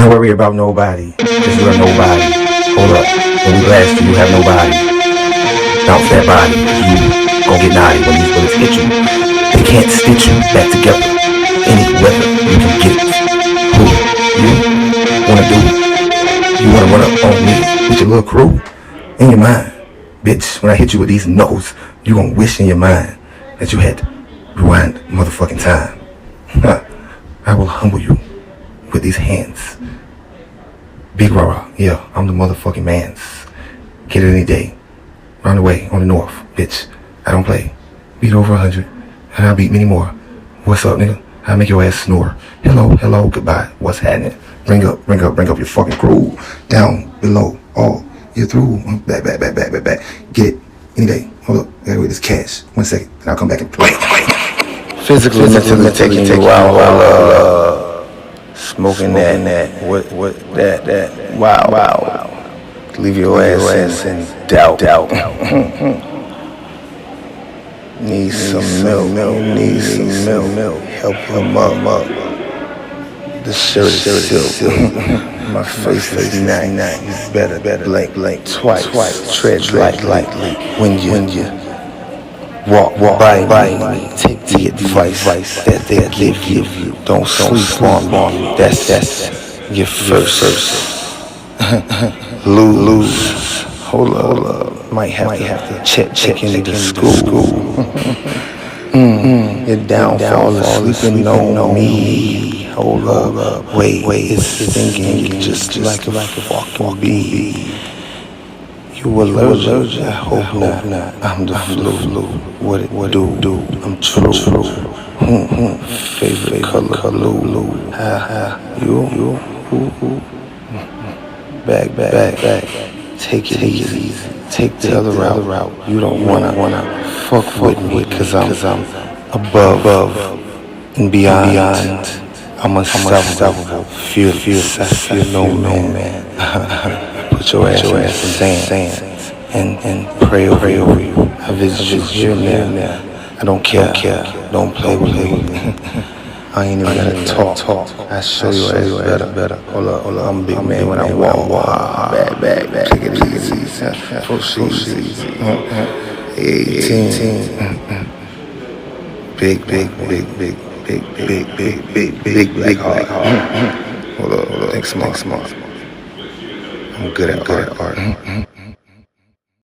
Don't worry about nobody, cause you're a nobody. Hold up, when we blast you, you have nobody. Bounce that body, you gon' get naughty when these bullets hit you. They can't stitch you back together. Any weather, you can get it. Who? You? Wanna do? You wanna run up on me with your little crew? In your mind, bitch, when I hit you with these knuckles, you gon' wish in your mind that you had rewind motherfucking time. I will humble you with these hands. Big rah-rah, yeah, I'm the motherfucking mans. Get it any day. Round the way, on the north, bitch. I don't play. Beat over 100, and I'll beat many more. What's up, nigga? I'll make your ass snore. Hello, hello, goodbye. What's happening? Bring up your fucking crew. Down, below, all. You're through. Back. Get it any day. Hold up, I gotta wait this cash. 1 second, and I'll come back and play. Physically, mentally taking you out, smoking that, wow. Leave your ass in doubt. Need some milk, help him up. The shirt is silk, my face is nice, better, blank, twice, tread lightly, when you walk by me, take the advice that they give you, don't sleep on me, that's your first lose. Hold up, might have to check into school. You're downfall is sleeping on me. Hold up, wait, it's stinging just like a fucking bee. You allergic? I hope not. I'm the flu. What it do? I'm true. Favorite color blue. You. Back. Take it easy. Take the other route. You don't wanna fuck with me, cause I'm above and beyond. I'm unstoppable. Fearless. I feel no man. Put your ass in sand and pray over you. I visit you here and there. I don't care. Don't play with me. I ain't even gotta talk. I show you ass better. Hold up. I'm a big man when I walk. Back. Take it easy. Proceed. 18. Big black heart. Hold up. Think smart. I'm good at art.